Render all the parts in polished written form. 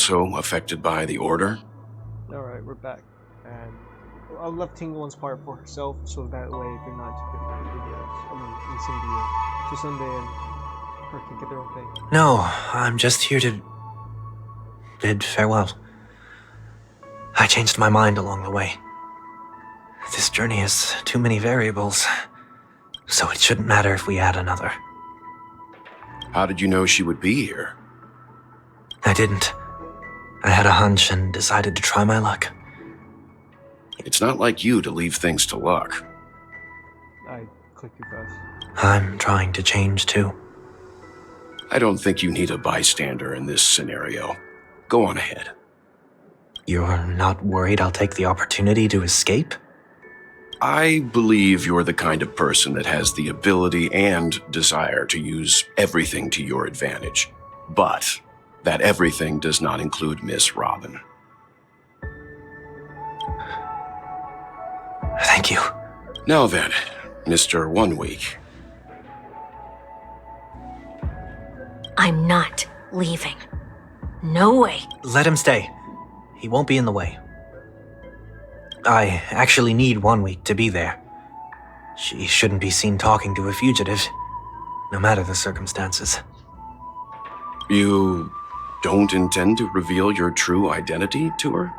also affected by the Order? Alright, we're back. And I'll left Tingle one's part for herself, so that way they're not two different videos. I mean, in the same video. So Sunday and her can get their own thing. No, I'm just here to bid farewell. I changed my mind along the way. This journey has too many variables, so it shouldn't matter if we add another. How did you know she would be here? I didn't. I had a hunch and decided to try my luck. It's not like you to leave things to luck. I clicked too fast. I'm trying to change too. I don't think you need a bystander in this scenario. Go on ahead. You're not worried I'll take the opportunity to escape? I believe you're the kind of person that has the ability and desire to use everything to your advantage. But that everything does not include Miss Robin. Thank you. Now then, Mr. 1 Week. I'm not leaving. No way. Let him stay. He won't be in the way. I actually need 1 week to be there. She shouldn't be seen talking to a fugitive, no matter the circumstances. You don't intend to reveal your true identity to her?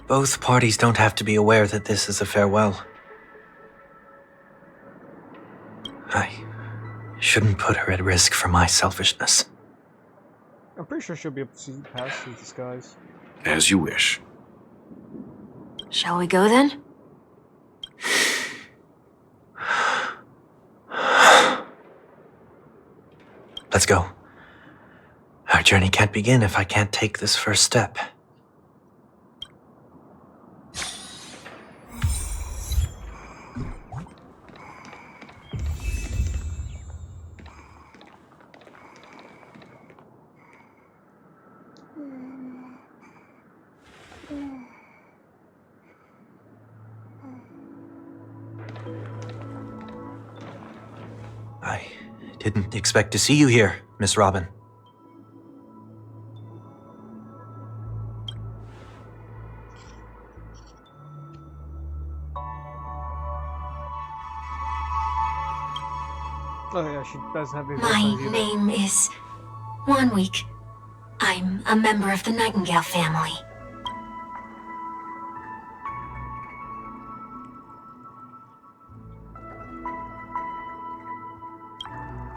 Both parties don't have to be aware that this is a farewell. I shouldn't put her at risk for my selfishness. I'm pretty sure she'll be able to see past his disguise. As you wish. Shall we go then? Let's go. Our journey can't begin if I can't take this first step. I didn't expect to see you here, Miss Robin. Oh yeah, she does have a My name is 1 Week. I'm a member of the Nightingale family.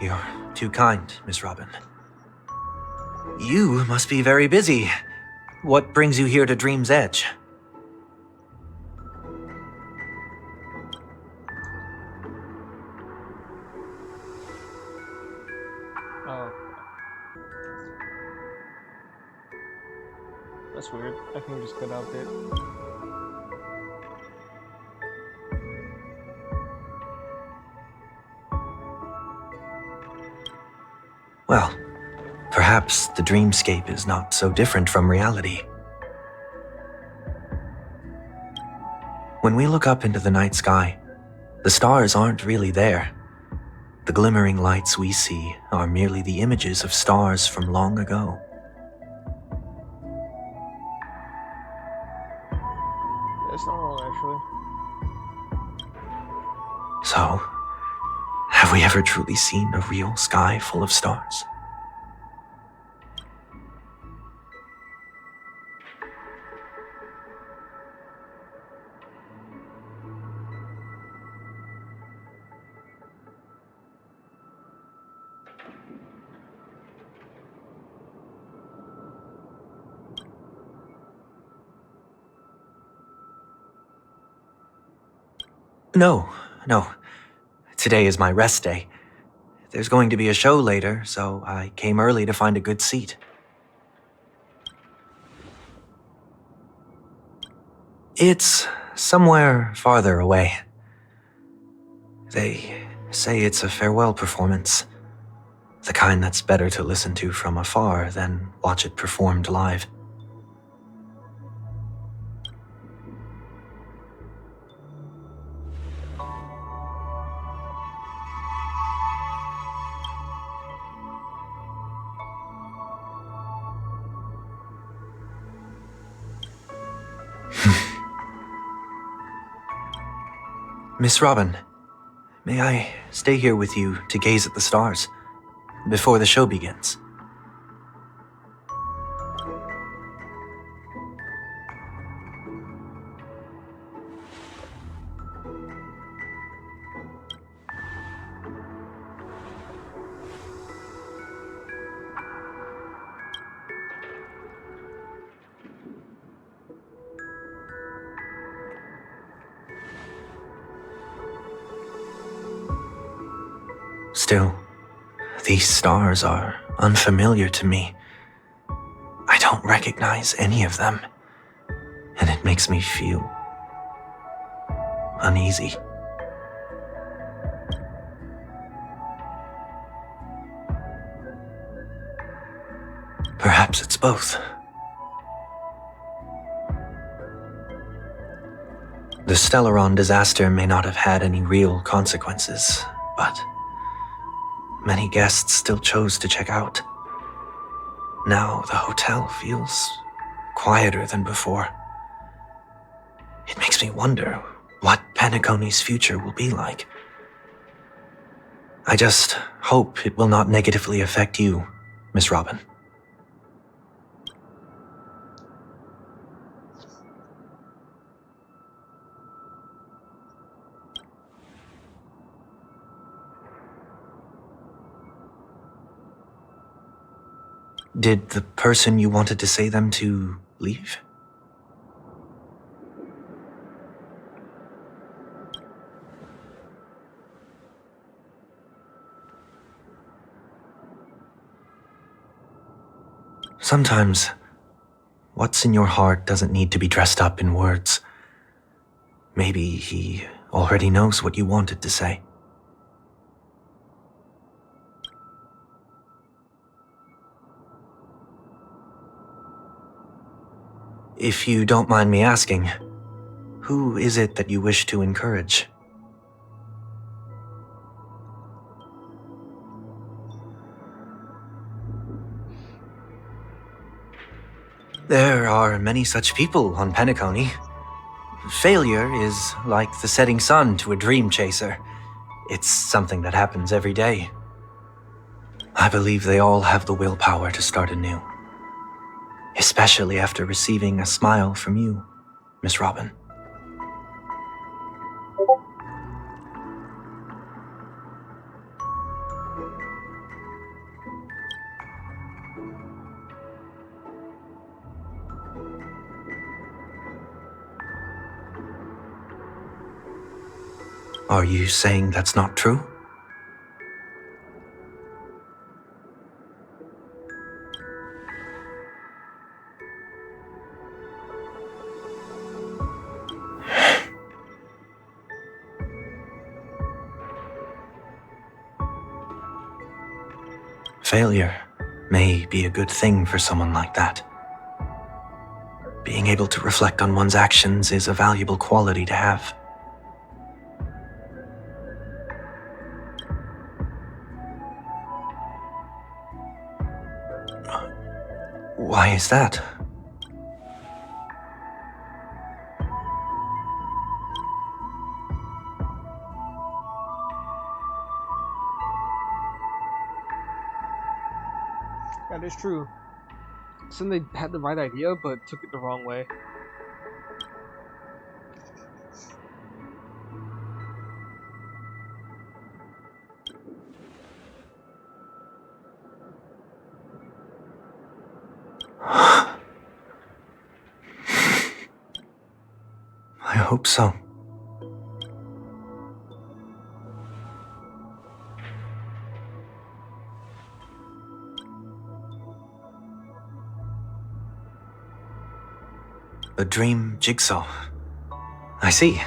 You're too kind, Miss Robin. You must be very busy. What brings you here to Dream's Edge? Oh. That's weird. I can just cut out it. Well, perhaps the dreamscape is not so different from reality. When we look up into the night sky, the stars aren't really there. The glimmering lights we see are merely the images of stars from long ago. That's not wrong, actually. So, have we ever truly seen a real sky full of stars? No. Today is my rest day. There's going to be a show later, so I came early to find a good seat. It's somewhere farther away. They say it's a farewell performance. The kind that's better to listen to from afar than watch it performed live. Miss Robin, may I stay here with you to gaze at the stars before the show begins? Still, these stars are unfamiliar to me. I don't recognize any of them, and it makes me feel uneasy. Perhaps it's both. The Stellaron disaster may not have had any real consequences, but many guests still chose to check out. Now the hotel feels quieter than before. It makes me wonder what Penacony's future will be like. I just hope it will not negatively affect you, Miss Robin. Did the person you wanted to say them to leave? Sometimes, what's in your heart doesn't need to be dressed up in words. Maybe he already knows what you wanted to say. If you don't mind me asking, who is it that you wish to encourage? There are many such people on Penacony. Failure is like the setting sun to a dream chaser. It's something that happens every day. I believe they all have the willpower to start anew. Especially after receiving a smile from you, Miss Robin. Are you saying that's not true? Failure may be a good thing for someone like that. Being able to reflect on one's actions is a valuable quality to have. Why is that? That is true. Some they had the right idea, but took it the wrong way. I hope so. A dream jigsaw. I see.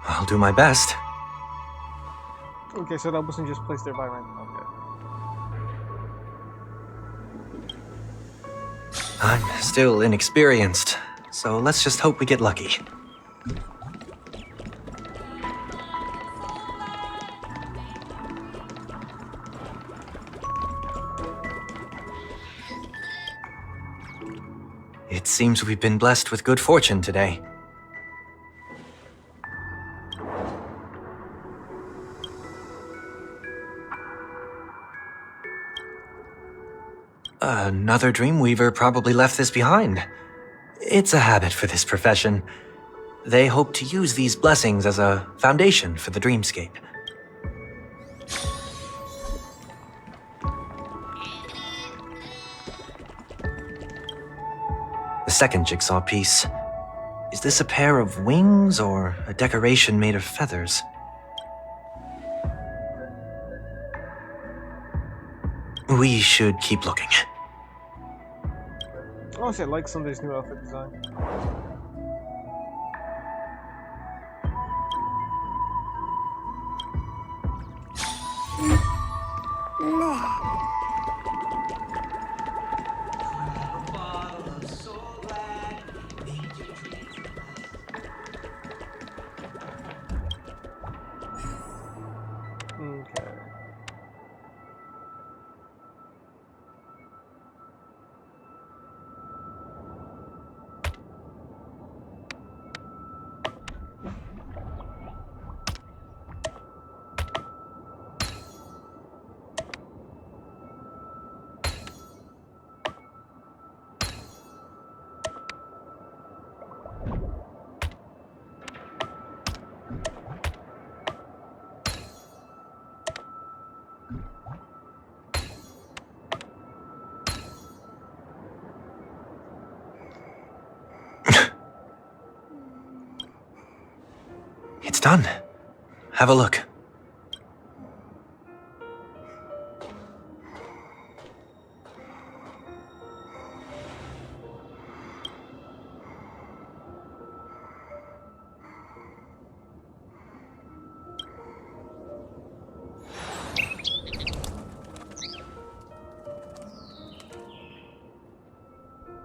I'll do my best. Okay, so that wasn't just placed there by random. Okay. I'm still inexperienced, so let's just hope we get lucky. It seems we've been blessed with good fortune today. Another Dreamweaver probably left this behind. It's a habit for this profession. They hope to use these blessings as a foundation for the dreamscape. The second jigsaw piece. Is this a pair of wings or a decoration made of feathers? We should keep looking. Honestly, I like Sunday's new outfit design. Okay. It's done. Have a look.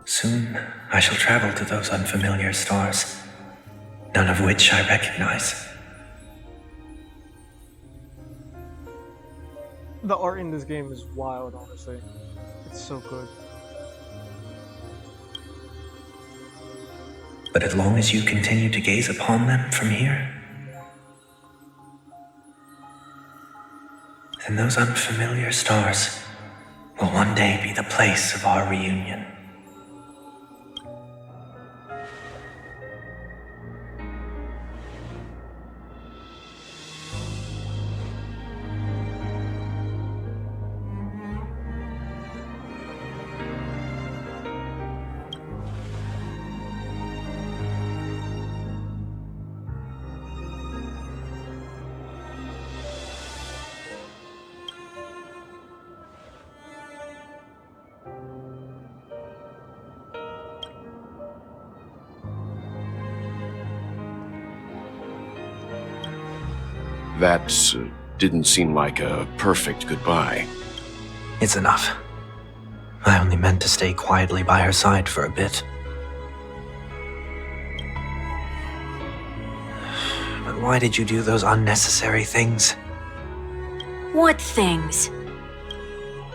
Soon, I shall travel to those unfamiliar stars, none of which I recognize. The art in this game is wild, honestly. It's so good. But as long as you continue to gaze upon them from here, then those unfamiliar stars will one day be the place of our reunion. That didn't seem like a perfect goodbye. It's enough. I only meant to stay quietly by her side for a bit. But why did you do those unnecessary things? What things?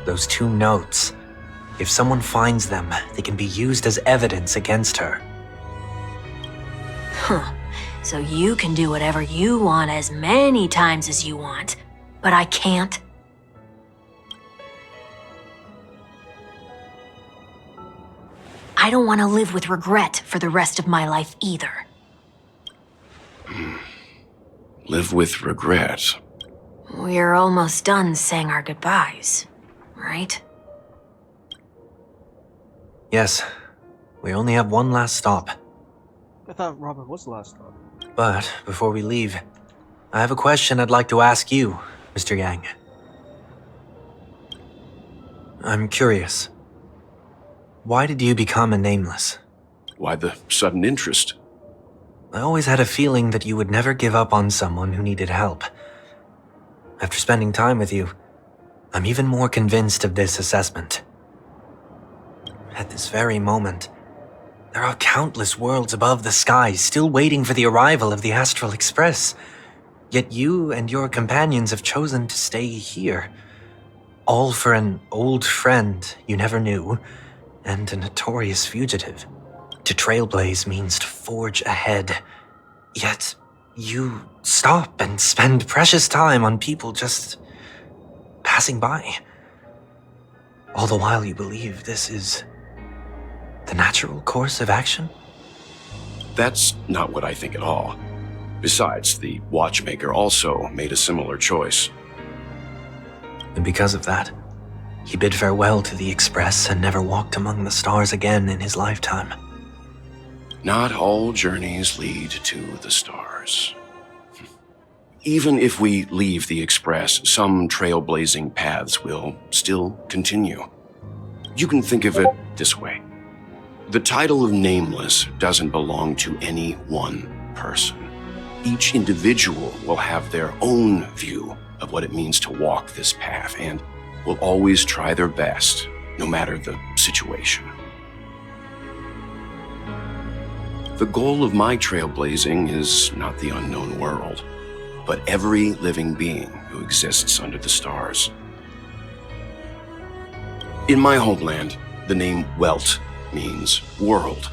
Those 2 notes. If someone finds them, they can be used as evidence against her. Huh. So you can do whatever you want as many times as you want, but I can't? I don't want to live with regret for the rest of my life either. Live with regret. We're almost done saying our goodbyes, right? Yes, we only have one last stop. I thought Robin was the last stop. But before we leave, I have a question I'd like to ask you, Mr. Yang. I'm curious. Why did you become a Nameless? Why the sudden interest? I always had a feeling that you would never give up on someone who needed help. After spending time with you, I'm even more convinced of this assessment. At this very moment, there are countless worlds above the skies still waiting for the arrival of the Astral Express. Yet you and your companions have chosen to stay here. All for an old friend you never knew, and a notorious fugitive. To trailblaze means to forge ahead. Yet, you stop and spend precious time on people just passing by. All the while you believe this is the natural course of action? That's not what I think at all. Besides, the watchmaker also made a similar choice. And because of that, he bid farewell to the Express and never walked among the stars again in his lifetime. Not all journeys lead to the stars. Even if we leave the Express, some trailblazing paths will still continue. You can think of it this way. The title of Nameless doesn't belong to any one person. Each individual will have their own view of what it means to walk this path and will always try their best, no matter the situation. The goal of my trailblazing is not the unknown world, but every living being who exists under the stars. In my homeland, the name Welt means world.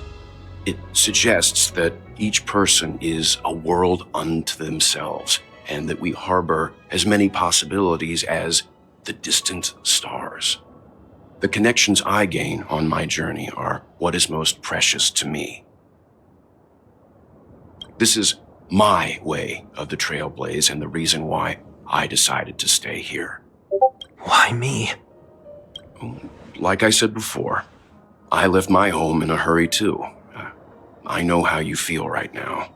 It suggests that each person is a world unto themselves, and that we harbor as many possibilities as the distant stars. The connections I gain on my journey are what is most precious to me. This is my way of the trailblaze and the reason why I decided to stay here. Why me? Like I said before, I left my home in a hurry too. I know how you feel right now.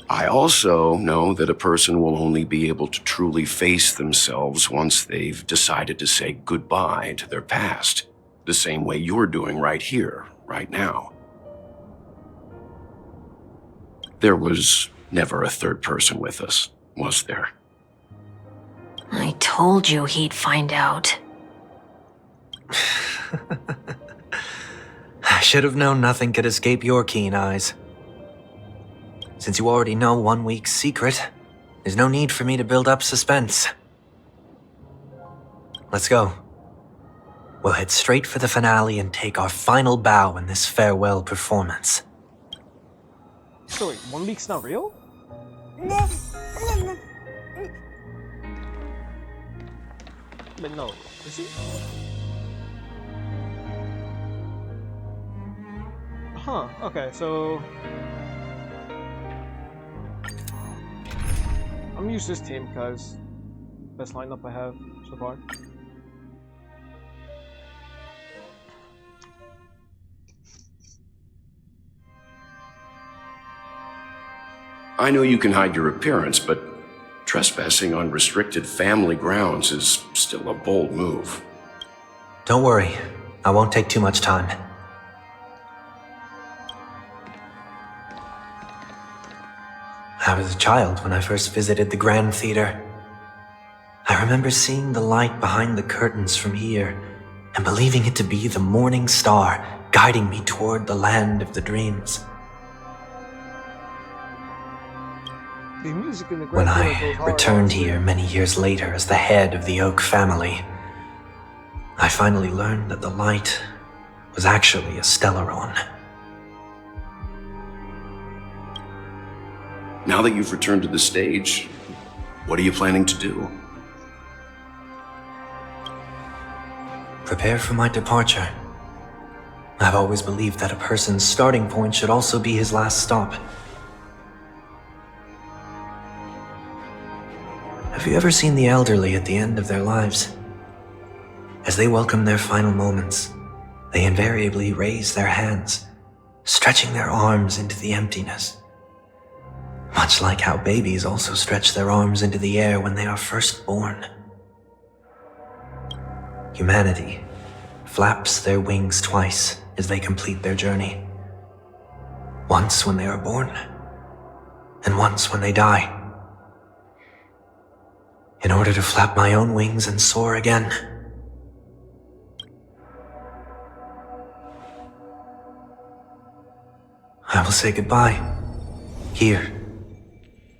I also know that a person will only be able to truly face themselves once they've decided to say goodbye to their past, the same way you're doing right here, right now. There was never a third person with us, was there? I told you he'd find out. I should have known nothing could escape your keen eyes. Since you already know 1 week's secret, there's no need for me to build up suspense. Let's go. We'll head straight for the finale and take our final bow in this farewell performance. So wait, 1 week's not real? But no, is it? Huh, okay, so... I'm gonna use this team because best lineup I have so far. I know you can hide your appearance, but trespassing on restricted family grounds is still a bold move. Don't worry, I won't take too much time. I was a child when I first visited the Grand Theater. I remember seeing the light behind the curtains from here and believing it to be the morning star guiding me toward the land of the dreams. The music in the When Grand Theater I goes hard, returned honestly. here many years later as the head of the Oak family, I finally learned that the light was actually a Stellaron. Now that you've returned to the stage, what are you planning to do? Prepare for my departure. I've always believed that a person's starting point should also be his last stop. Have you ever seen the elderly at the end of their lives? As they welcome their final moments, they invariably raise their hands, stretching their arms into the emptiness. Much like how babies also stretch their arms into the air when they are first born. Humanity flaps their wings twice as they complete their journey. Once when they are born, and once when they die. In order to flap my own wings and soar again. I will say goodbye, here,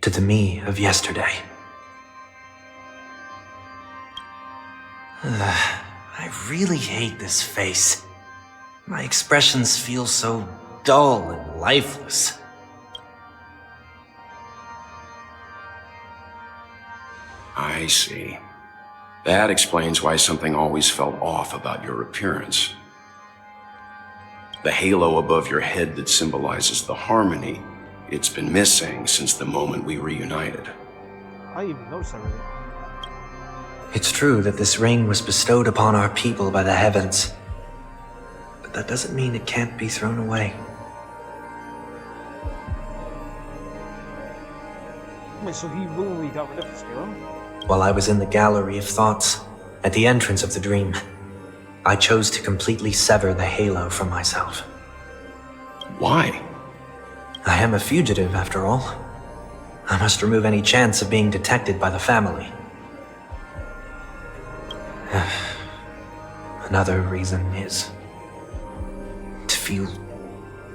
to the me of yesterday. I really hate this face. My expressions feel so dull and lifeless. I see. That explains why something always felt off about your appearance. The halo above your head that symbolizes the harmony, it's been missing since the moment we reunited. I didn't even notice everything. It's true that this ring was bestowed upon our people by the heavens, but that doesn't mean it can't be thrown away. Wait, so he willingly got rid of his halo? While I was in the gallery of thoughts, at the entrance of the dream, I chose to completely sever the halo from myself. Why? I am a fugitive, after all. I must remove any chance of being detected by the family. Another reason is to feel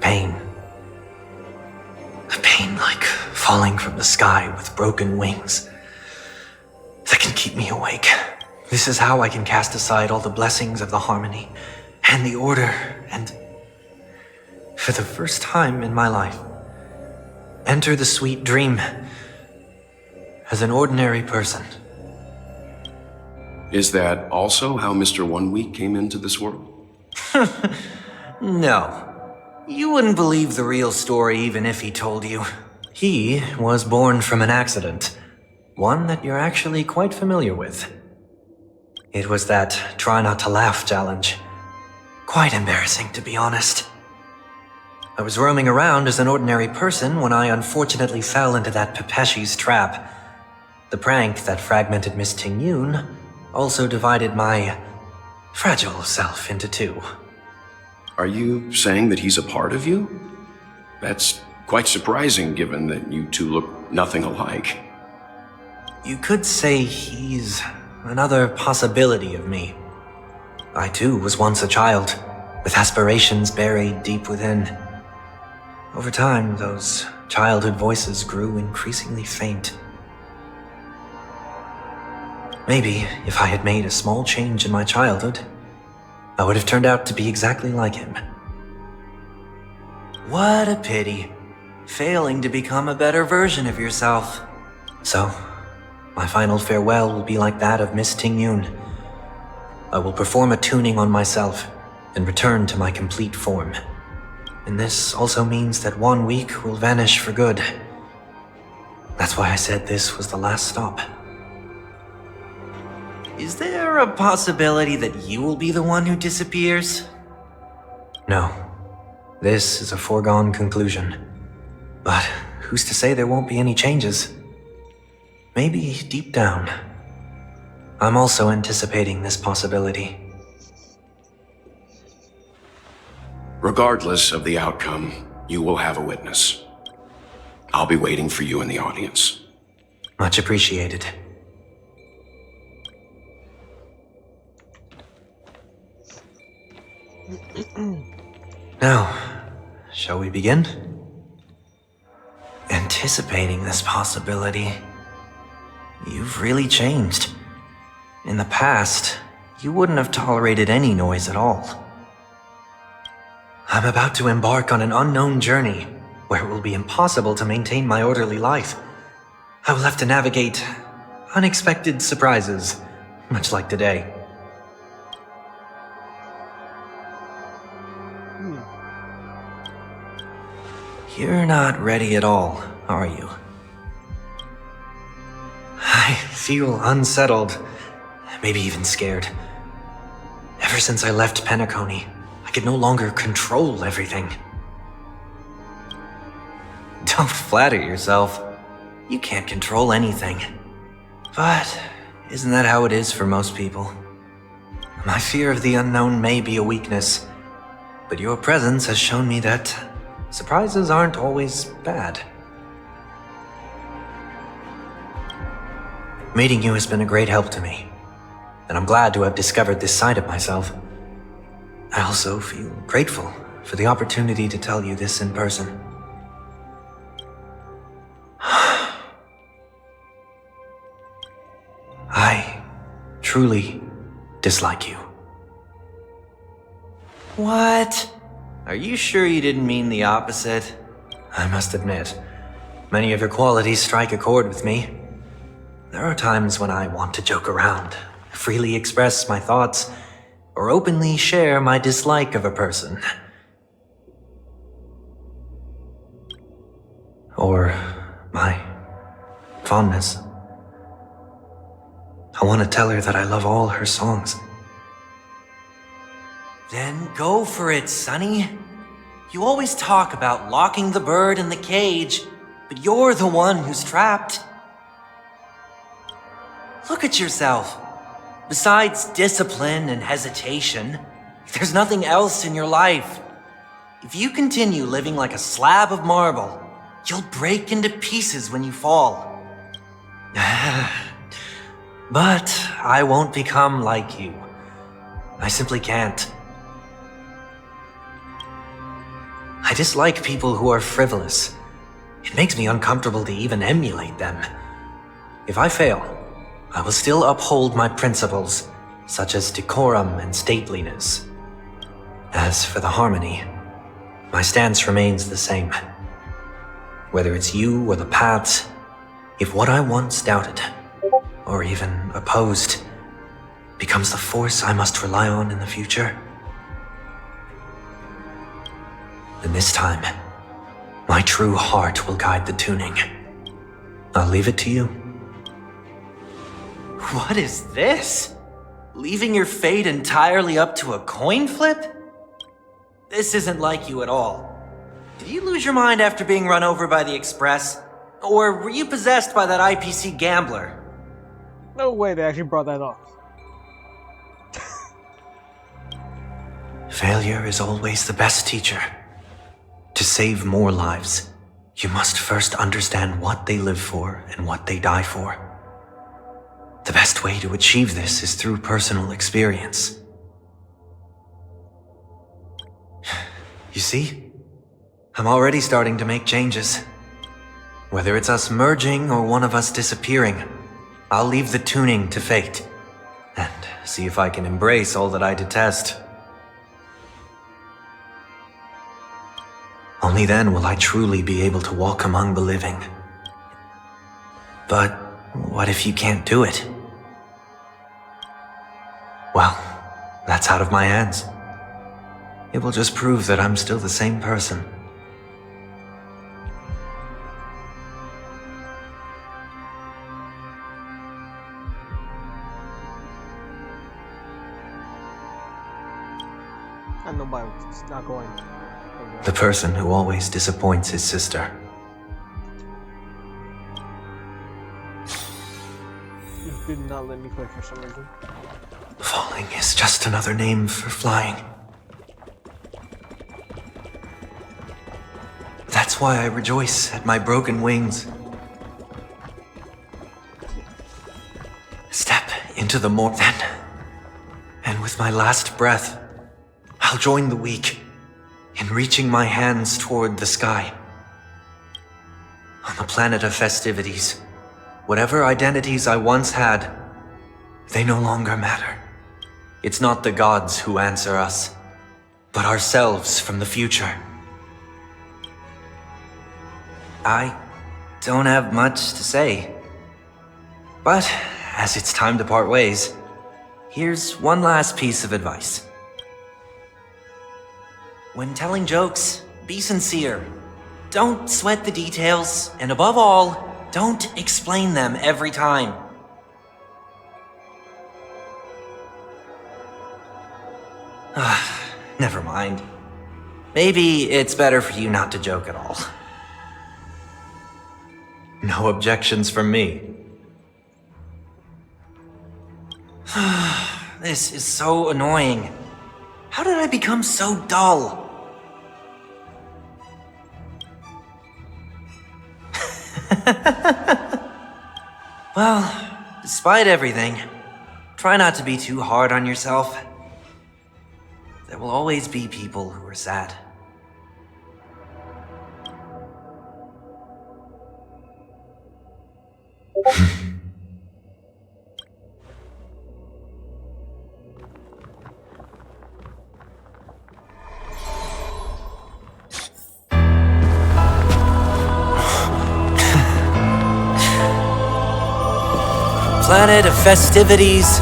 pain. A pain like falling from the sky with broken wings that can keep me awake. This is how I can cast aside all the blessings of the harmony and the order and, for the first time in my life, enter the sweet dream as an ordinary person. Is that also how Mr. 1 Week came into this world? No. You wouldn't believe the real story even if he told you. He was born from an accident. One that you're actually quite familiar with. It was that try not to laugh challenge. Quite embarrassing, to be honest. I was roaming around as an ordinary person when I unfortunately fell into that Pepeshi's trap. The prank that fragmented Miss Ting-Yun also divided my fragile self into two. Are you saying that he's a part of you? That's quite surprising given that you two look nothing alike. You could say he's another possibility of me. I too was once a child, with aspirations buried deep within. Over time, those childhood voices grew increasingly faint. Maybe if I had made a small change in my childhood, I would have turned out to be exactly like him. What a pity, failing to become a better version of yourself. So, my final farewell will be like that of Miss Ting-Yun. I will perform a tuning on myself and return to my complete form. And this also means that 1 week will vanish for good. That's why I said this was the last stop. Is there a possibility that you will be the one who disappears? No. This is a foregone conclusion. But who's to say there won't be any changes? Maybe deep down, I'm also anticipating this possibility. Regardless of the outcome, you will have a witness. I'll be waiting for you in the audience. Much appreciated. Now, shall we begin? Anticipating this possibility, you've really changed. In the past, you wouldn't have tolerated any noise at all. I'm about to embark on an unknown journey where it will be impossible to maintain my orderly life. I will have to navigate unexpected surprises, much like today. You're not ready at all, are you? I feel unsettled, maybe even scared. Ever since I left Penacony, I could no longer control everything. Don't flatter yourself. You can't control anything. But isn't that how it is for most people? My fear of the unknown may be a weakness, but your presence has shown me that surprises aren't always bad. Meeting you has been a great help to me, and I'm glad to have discovered this side of myself. I also feel grateful for the opportunity to tell you this in person. I truly dislike you. What? Are you sure you didn't mean the opposite? I must admit, many of your qualities strike a chord with me. There are times when I want to joke around freely express my thoughts, or openly share my dislike of a person. Or my fondness. I want to tell her that I love all her songs. Then go for it, Sonny. You always talk about locking the bird in the cage, but you're the one who's trapped. Look at yourself. Besides discipline and hesitation, there's nothing else in your life. If you continue living like a slab of marble, you'll break into pieces when you fall. But I won't become like you. I simply can't. I dislike people who are frivolous. It makes me uncomfortable to even emulate them. If I fail, I will still uphold my principles, such as decorum and stateliness. As for the harmony, my stance remains the same. Whether it's you or the paths, if what I once doubted, or even opposed, becomes the force I must rely on in the future, then this time, my true heart will guide the tuning. I'll leave it to you. What is this? Leaving your fate entirely up to a coin flip? This isn't like you at all. Did you lose your mind after being run over by the Express? Or were you possessed by that IPC gambler? No way they actually brought that up. Failure is always the best teacher. To save more lives, you must first understand what they live for and what they die for. The best way to achieve this is through personal experience. You see? I'm already starting to make changes. Whether it's us merging or one of us disappearing, I'll leave the tuning to fate, and see if I can embrace all that I detest. Only then will I truly be able to walk among the living. But what if you can't do it? Well, that's out of my hands. It will just prove that I'm still the same person. And nobody was not going. The person who always disappoints his sister. You did not let me play for some reason. Falling is just another name for flying. That's why I rejoice at my broken wings. Step into the more then, and with my last breath, I'll join the weak in reaching my hands toward the sky. On the planet of festivities, whatever identities I once had, they no longer matter. It's not the gods who answer us, but ourselves from the future. I don't have much to say, but as it's time to part ways, here's one last piece of advice. When telling jokes, be sincere. Don't sweat the details, and above all, don't explain them every time. Never mind. Maybe it's better for you not to joke at all. No objections from me. This is so annoying. How did I become so dull? Well, despite everything, try not to be too hard on yourself. There will always be people who are sad. Planet of festivities,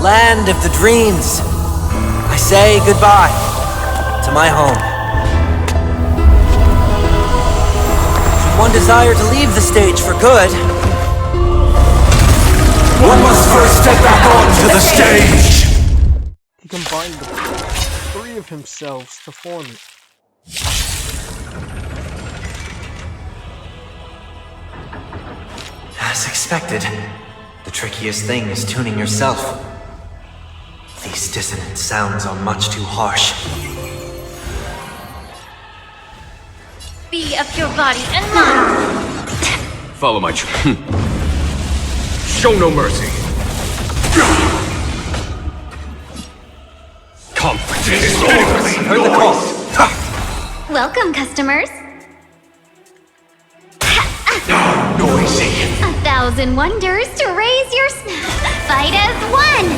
land of the dreams, I say goodbye to my home. Should one desire to leave the stage for good, One must first step back onto the stage! He combined the three of himself to form it. as expected, the trickiest thing is tuning yourself. These dissonant sounds are much too harsh. Be of your body and mind. Follow my Show no mercy. Conflict is always Heard the call. Welcome, customers. noisy. 1,000 wonders to raise your fight as one. I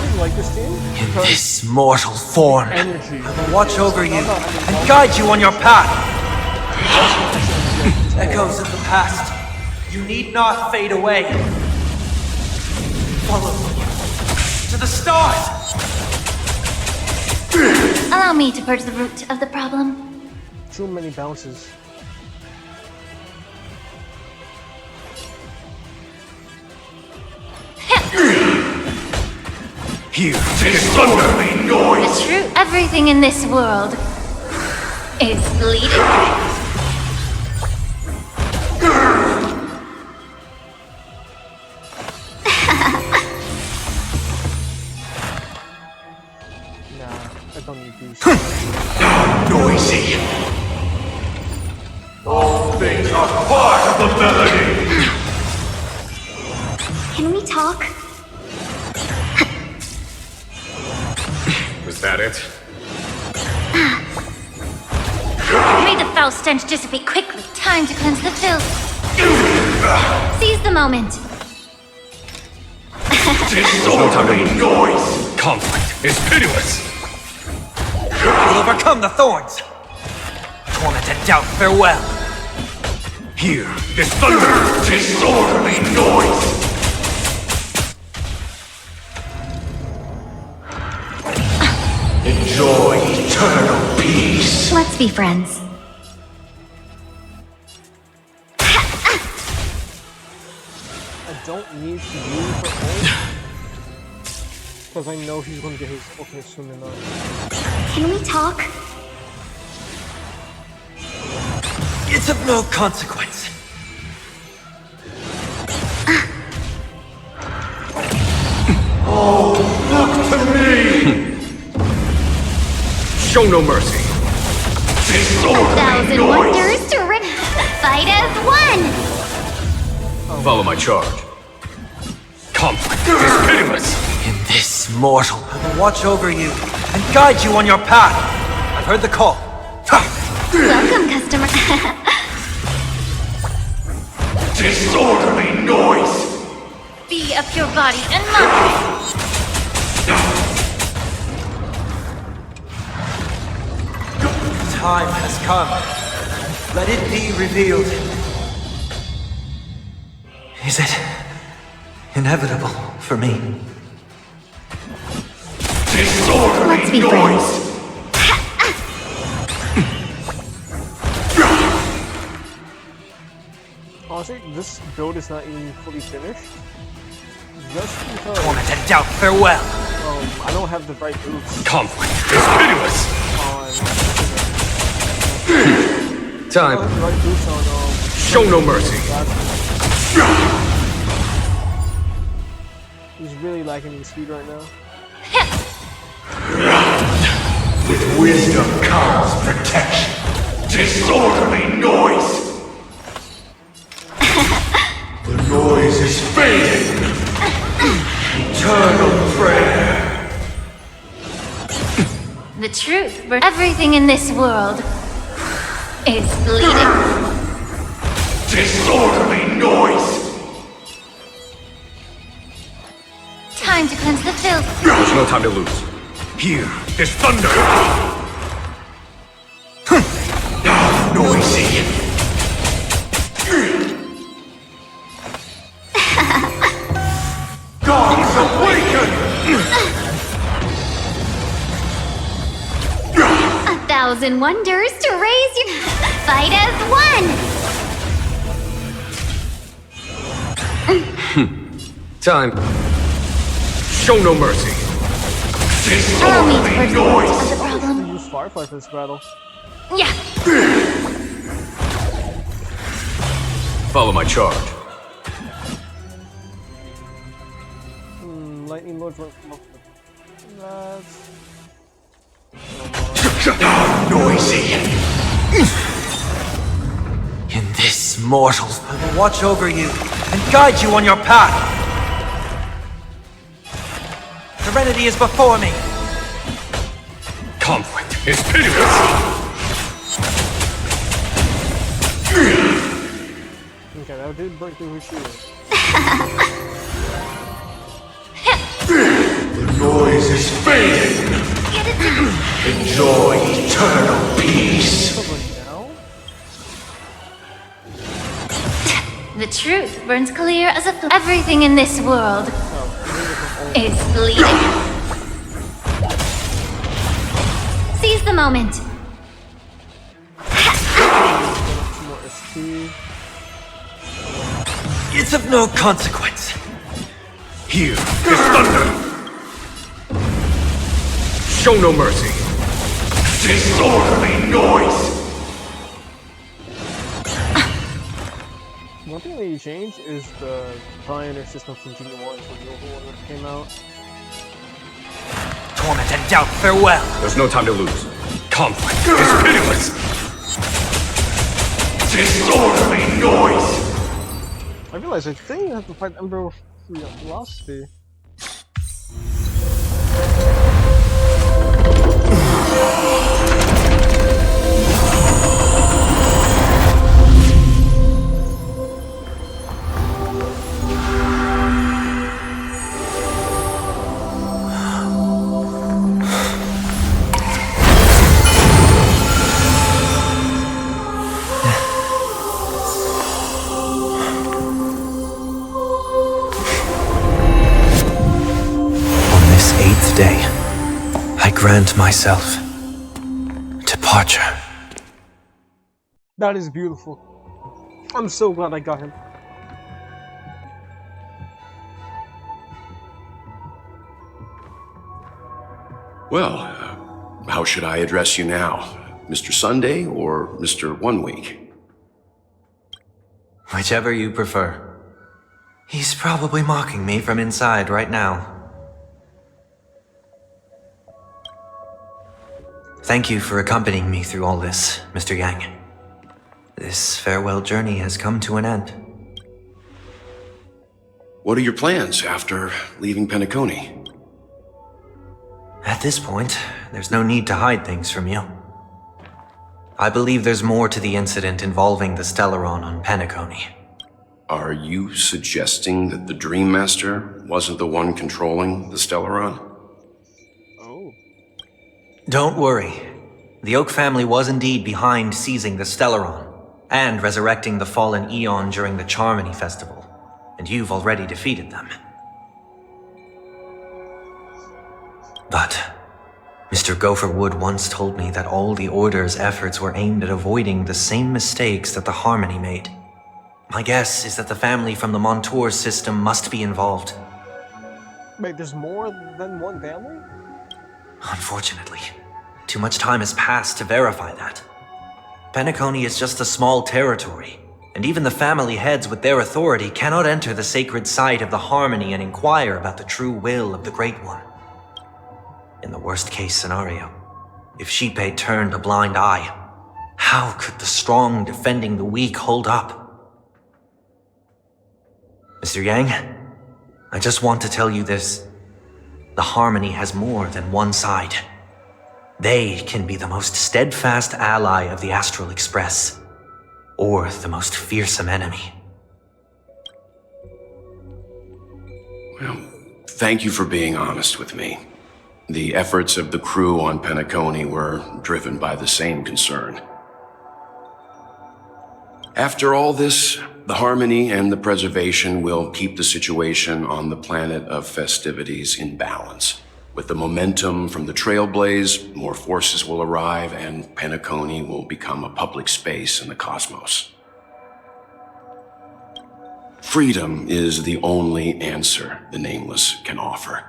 really like this team In because this mortal form, energy. I will watch over you and guide you on your path. Echoes of the past, you need not fade away. Follow me to the stars. Allow me to purge the root of the problem. Too many bounces. Here, this thundering noise. The truth. Everything in this world is bleeding. Nah, I don't need these. Noisy. All things are part of the melody. Can we talk? Was that it? May the foul stench dissipate quickly. Time to cleanse the filth. Seize the moment. Disorderly noise. Conflict is pitiless. You'll overcome the thorns. Torment and doubt, farewell. Here is thunder. Disorderly noise. Enjoy eternal peace. Let's be friends. I don't need to use for ult. Because I know he's gonna get his ultimate soon enough. Can we talk? It's of no consequence. Look to me. Show no mercy. Disorderly 1,000 noise. wonders to fight as one. Follow my charge. Conflict is pitiless. In this mortal, I will watch over you and guide you on your path. I've heard the call. Welcome, customer. Disorderly noise. Be of your body and mind. Time has come. Let it be revealed. Is it inevitable for me? Disorderly Let's be noise. Honestly, this build is not even fully finished. Just because Torment and doubt, farewell. I don't have the right boots Conflict is pitiless. on. I Time. don't have the right boots on. Show no mercy. He's really lacking in speed right now. With wisdom comes protection. Disorderly noise. The noise is fading. Eternal prayer. The truth. Everything in this world is bleeding. Disorderly noise. Time to cleanse the filth. There's no time to lose. Here is thunder. Noisy. Gods awaken. 1,000 wonders to raise your fight as one. Time. Show no mercy. Allow me to purge the root of the problem. Use Firefly for this battle. Yeah. Follow my charge. Lightning Lords went from up. Noisy. In this, mortals, I will watch over you and guide you on your path. Serenity is before me. Conflict is pitiless. Okay, that did break through his shield. The noise is fading. Enjoy eternal peace. Now? The truth burns clear as a everything in this world is bleeding. Seize the moment. Some more SP. It's of no consequence. Here is thunder. Show no mercy. Disorderly noise. One thing that you changed is the Pioneer system from Junior 1 when the old one came out. Torment and doubt, farewell. There's no time to lose. Conflict is pitiless. Disorderly noise. I realized I think you have to fight Ember through your philosophy. Day, I grant myself departure. That is beautiful. I'm so glad I got him. Well, how should I address you now? Mr. Sunday or Mr. 1 Week? Whichever you prefer. He's probably mocking me from inside right now. Thank you for accompanying me through all this, Mr. Yang. This farewell journey has come to an end. What are your plans after leaving Penacony? At this point, there's no need to hide things from you. I believe there's more to the incident involving the Stellaron on Penacony. Are you suggesting that the Dream Master wasn't the one controlling the Stellaron? Don't worry. The Oak family was indeed behind seizing the Stellaron and resurrecting the fallen Eon during the Charmony Festival, and you've already defeated them. But Mr. Gopherwood once told me that all the Order's efforts were aimed at avoiding the same mistakes that the Harmony made. My guess is that the family from the Montour system must be involved. Wait, there's more than one family? Unfortunately, too much time has passed to verify that. Penacony is just a small territory, and even the family heads with their authority cannot enter the sacred site of the Harmony and inquire about the true will of the Great One. In the worst-case scenario, if Xipe turned a blind eye, how could the strong defending the weak hold up? Mr. Yang, I just want to tell you this. The Harmony has more than one side. They can be the most steadfast ally of the Astral Express, or the most fearsome enemy. Well, thank you for being honest with me. The efforts of the crew on Penacony were driven by the same concern. After all this, the Harmony and the Preservation will keep the situation on the planet of festivities in balance. With the momentum from the Trailblaze, more forces will arrive, and Penacony will become a public space in the cosmos. Freedom is the only answer the Nameless can offer.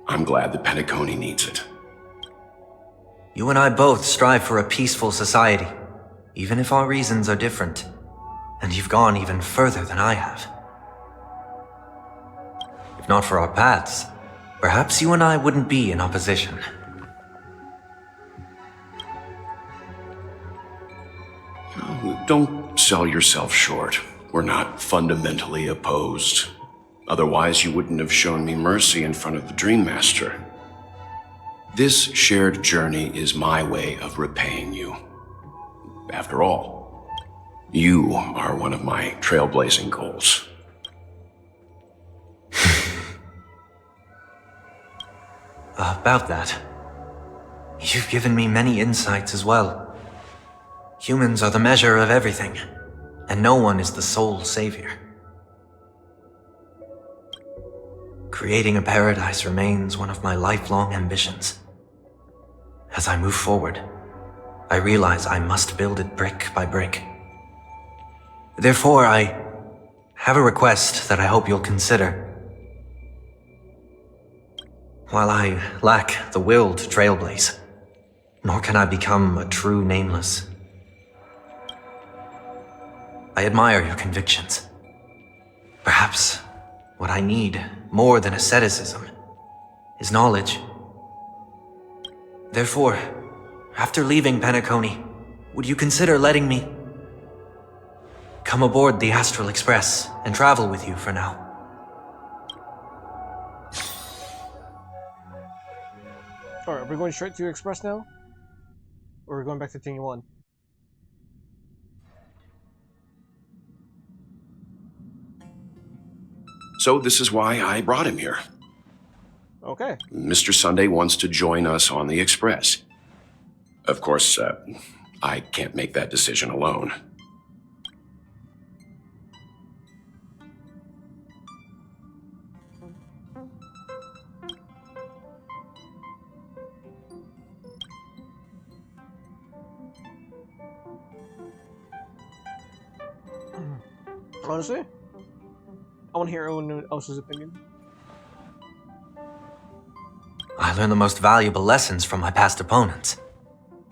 I'm glad that Penacony needs it. You and I both strive for a peaceful society, even if our reasons are different. And you've gone even further than I have. If not for our paths, perhaps you and I wouldn't be in opposition. Don't sell yourself short. We're not fundamentally opposed. Otherwise, you wouldn't have shown me mercy in front of the Dream Master. This shared journey is my way of repaying you. After all, you are one of my trailblazing goals. About that, you've given me many insights as well. Humans are the measure of everything, and no one is the sole savior. Creating a paradise remains one of my lifelong ambitions. As I move forward, I realize I must build it brick by brick. Therefore, I have a request that I hope you'll consider. While I lack the will to trailblaze, nor can I become a true Nameless, I admire your convictions. Perhaps what I need, more than asceticism, is knowledge. Therefore, after leaving Penacony, would you consider letting me come aboard the Astral Express and travel with you for now? Alright, are we going straight to Express now? Or are we going back to Tingy 1? So this is why I brought him here. Okay. Mr. Sunday wants to join us on the Express. Of course, I can't make that decision alone. Honestly, I want to hear everyone else's opinion. I learned the most valuable lessons from my past opponents.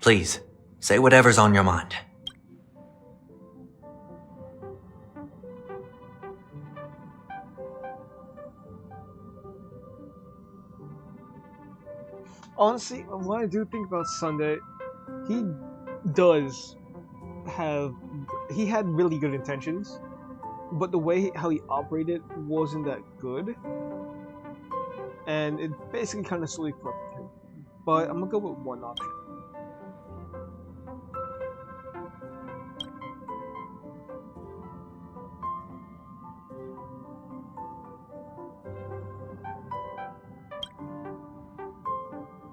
Please, say whatever's on your mind. Honestly, what I do think about Sunday, he does have... He had really good intentions, but the way how he operated wasn't that good. And it basically kind of slowly corrupted him. But I'm gonna go with one option.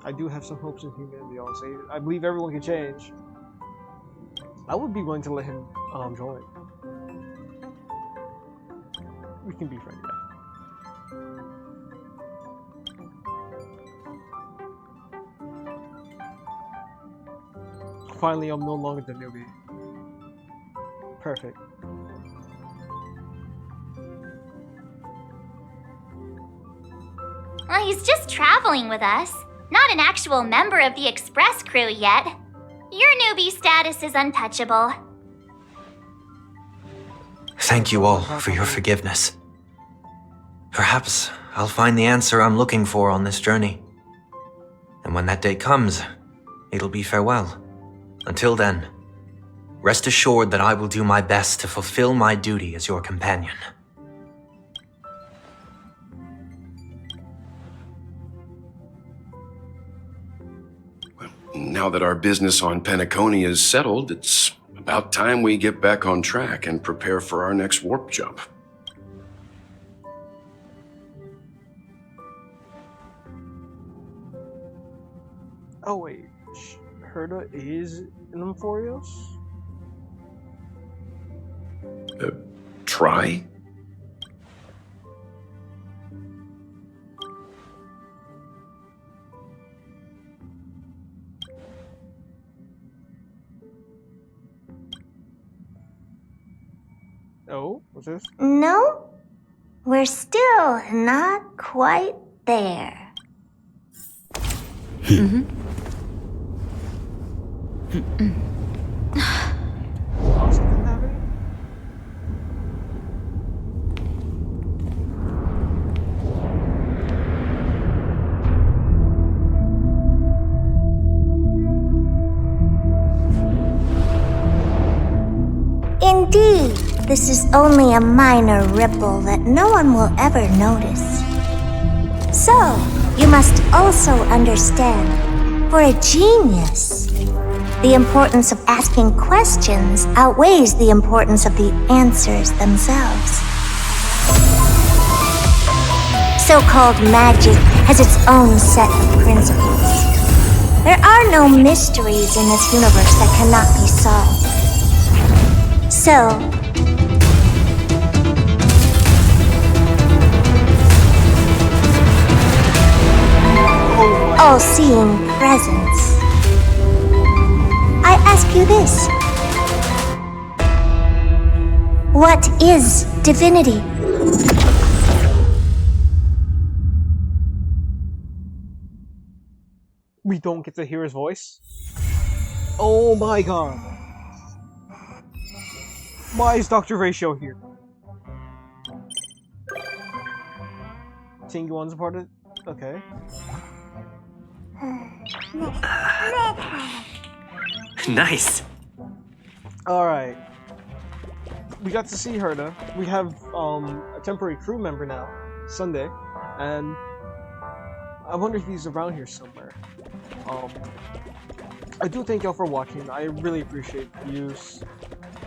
I do have some hopes in humanity, honestly. I believe everyone can change. I would be willing to let him join. We can be friends, yeah. Finally, I'm no longer the newbie. Perfect. Well, he's just traveling with us. Not an actual member of the Express crew yet. Your newbie status is untouchable. Thank you all for your forgiveness. Perhaps I'll find the answer I'm looking for on this journey. And when that day comes, it'll be farewell. Until then, rest assured that I will do my best to fulfill my duty as your companion. Now that our business on Penacony is settled, it's about time we get back on track and prepare for our next warp jump. Oh wait, Herda is in Amphorios? Oh, what's this? No, we're still not quite there. Oh, something happening? Indeed, this is only a minor ripple that no one will ever notice. So, you must also understand, for a genius, the importance of asking questions outweighs the importance of the answers themselves. So-called magic has its own set of principles. There are no mysteries in this universe that cannot be solved. So, all-seeing presence, I ask you this. What is divinity? We don't get to hear his voice? Oh my god. Why is Dr. Ratio here? Tinguan's a part of it? Okay. Nice. Alright. We got to see Herda. We have a temporary crew member now, Sunday, and I wonder if he's around here somewhere. I do thank y'all for watching. I really appreciate the views,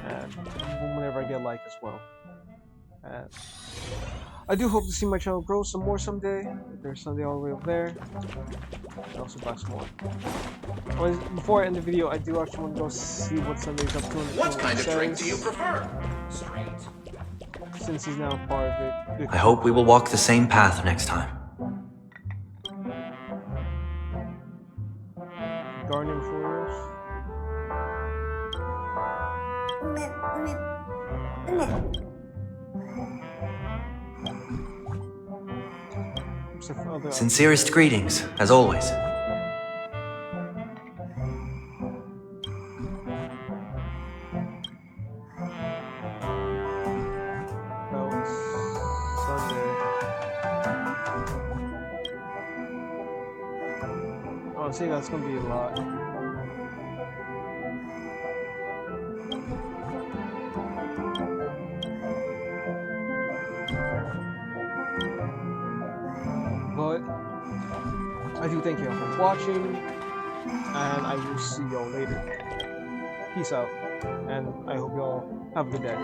and whenever I get a like as well. And I do hope to see my channel grow some more someday. There's Sunday all the way over there. And also buy some more. Before I end the video, I do actually want to go see what Sunday's up to. What kind of drink do you prefer? Straight. Since he's now part of it. I hope we will walk the same path next time. Guardian Warriors. Sincerest greetings, as always. I think that's gonna be a lot. But I do thank you all for watching, and I will see y'all later. Peace out, and I hope y'all have a good day.